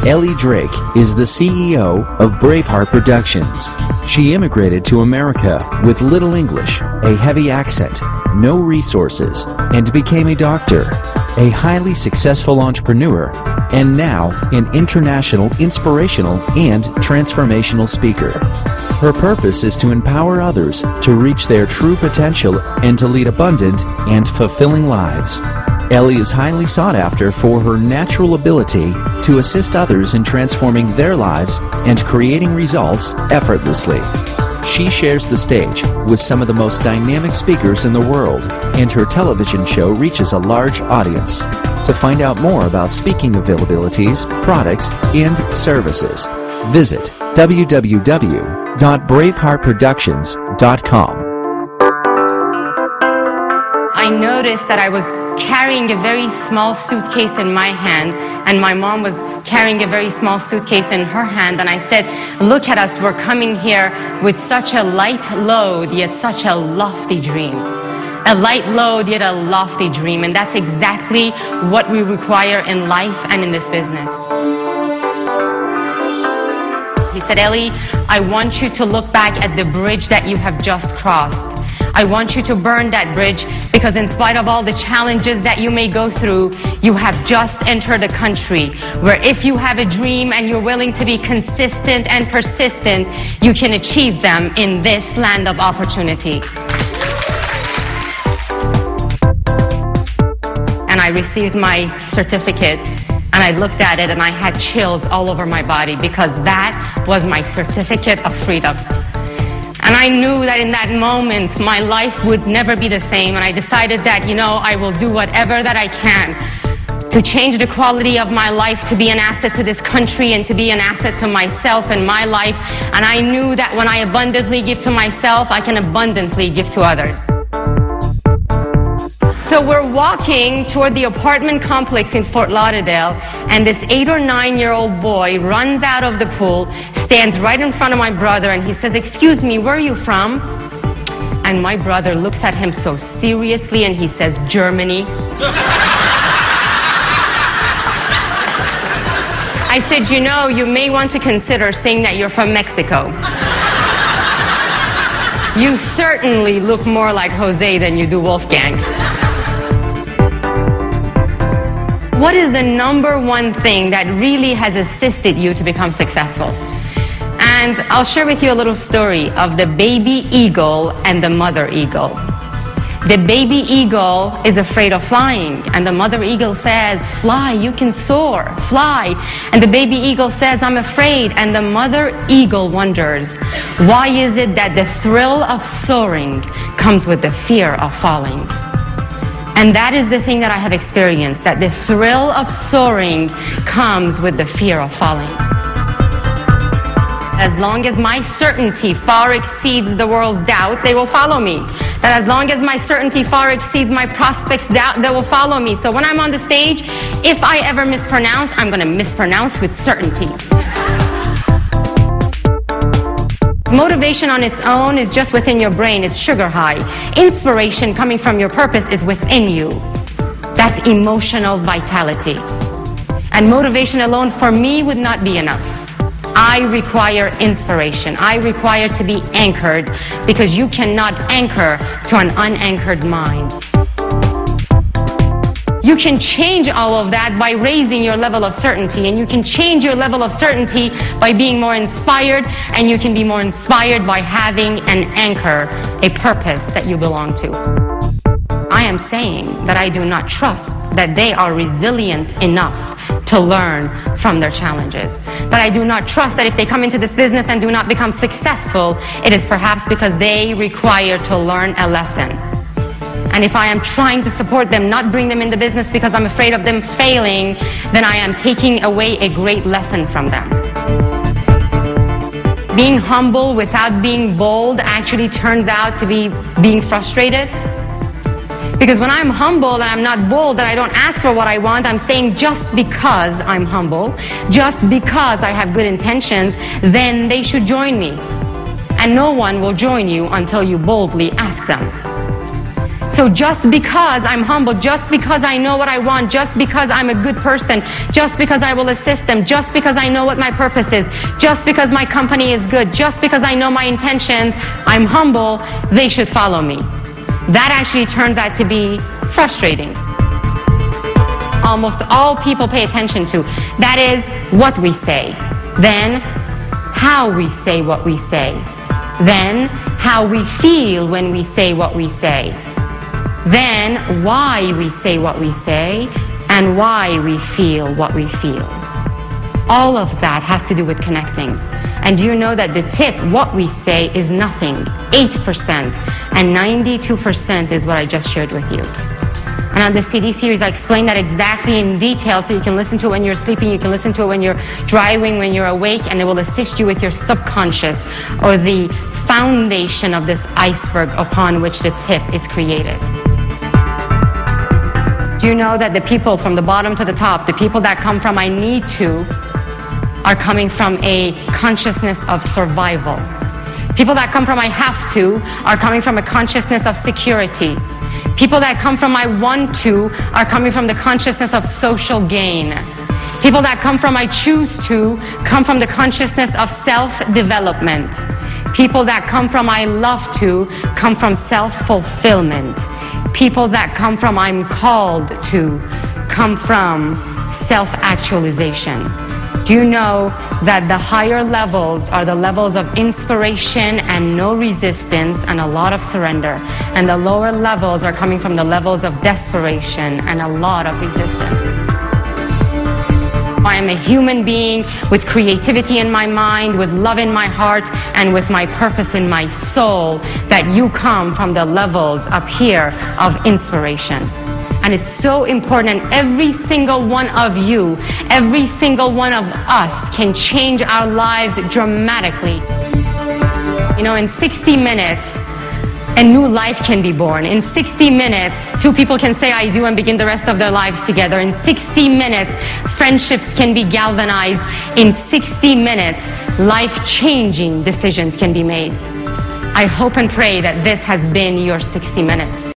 Ellie Drake is the CEO of Braveheart Productions. She immigrated to America with little English, a heavy accent, no resources, and became a doctor, a highly successful entrepreneur, and now an international inspirational and transformational speaker. Her purpose is to empower others to reach their true potential and to lead abundant and fulfilling lives. Ellie is highly sought after for her natural ability to assist others in transforming their lives and creating results effortlessly. She shares the stage with some of the most dynamic speakers in the world, and her television show reaches a large audience. To find out more about speaking availabilities, products, and services, visit www.braveheartproductions.com. I noticed that I was carrying a very small suitcase in my hand, and my mom was carrying a very small suitcase in her hand, and I said, look at us, we're coming here with such a light load, yet such a lofty dream. A light load, yet a lofty dream, and that's exactly what we require in life and in this business. He said, Ellie, I want you to look back at the bridge that you have just crossed. I want you to burn that bridge, because in spite of all the challenges that you may go through, you have just entered a country where if you have a dream and you're willing to be consistent and persistent, you can achieve them in this land of opportunity. And I received my certificate, and I looked at it and I had chills all over my body, because that was my certificate of freedom. And I knew that in that moment, my life would never be the same. And I decided that, I will do whatever that I can to change the quality of my life, to be an asset to this country and to be an asset to myself and my life. And I knew that when I abundantly give to myself, I can abundantly give to others. So we're walking toward the apartment complex in Fort Lauderdale, and this 8 or 9-year-old boy runs out of the pool, stands right in front of my brother, and he says, excuse me, where are you from? And my brother looks at him so seriously and he says, Germany. I said, you may want to consider saying that you're from Mexico. You certainly look more like Jose than you do Wolfgang. What is the number one thing that really has assisted you to become successful? And I'll share with you a little story of the baby eagle and the mother eagle. The baby eagle is afraid of flying, and the mother eagle says, fly, you can soar, fly. And the baby eagle says, I'm afraid. And the mother eagle wonders, why is it that the thrill of soaring comes with the fear of falling? And that is the thing that I have experienced, that the thrill of soaring comes with the fear of falling. As long as my certainty far exceeds the world's doubt, they will follow me. That as long as my certainty far exceeds my prospects' doubt, they will follow me. So when I'm on the stage, if I ever mispronounce, I'm going to mispronounce with certainty. Motivation on its own is just within your brain. It's sugar high. Inspiration coming from your purpose is within you. That's emotional vitality. And motivation alone for me would not be enough. I require inspiration. I require to be anchored, because you cannot anchor to an unanchored mind. You can change all of that by raising your level of certainty, and you can change your level of certainty by being more inspired, and you can be more inspired by having an anchor, a purpose that you belong to. I am saying that I do not trust that they are resilient enough to learn from their challenges. That I do not trust that if they come into this business and do not become successful, it is perhaps because they require to learn a lesson. And if I am trying to support them, not bring them in the business because I'm afraid of them failing, then I am taking away a great lesson from them. Being humble without being bold actually turns out to be being frustrated. Because when I'm humble and I'm not bold and I don't ask for what I want, I'm saying just because I'm humble, just because I have good intentions, then they should join me. And no one will join you until you boldly ask them. So just because I'm humble, just because I know what I want, just because I'm a good person, just because I will assist them, just because I know what my purpose is, just because my company is good, just because I know my intentions, I'm humble, they should follow me. That actually turns out to be frustrating. Almost all people pay attention to. That is what we say. Then how we say what we say. Then how we feel when we say what we say. Then why we say what we say and why we feel what we feel. All of that has to do with connecting. And do you know that the tip, what we say, is nothing, 8%, and 92% is what I just shared with you. And on the CD series, I explain that exactly in detail, so you can listen to it when you're sleeping, you can listen to it when you're driving, when you're awake, and it will assist you with your subconscious, or the foundation of this iceberg upon which the tip is created. Do you know that the people from the bottom to the top, the people that come from I need to, are coming from a consciousness of survival. People that come from I have to are coming from a consciousness of security. People that come from I want to are coming from the consciousness of social gain. People that come from I choose to come from the consciousness of self-development. People that come from I love to come from self-fulfillment. People that come from I'm called to come from self-actualization. Do you know that the higher levels are the levels of inspiration and no resistance and a lot of surrender, and the lower levels are coming from the levels of desperation and a lot of resistance? I am a human being with creativity in my mind, with love in my heart, and with my purpose in my soul, that you come from the levels up here of inspiration. And it's so important, and every single one of you, every single one of us can change our lives dramatically. You know, in 60 minutes, a new life can be born. In 60 minutes, two people can say I do and begin the rest of their lives together. In 60 minutes, friendships can be galvanized. In 60 minutes, life-changing decisions can be made. I hope and pray that this has been your 60 minutes.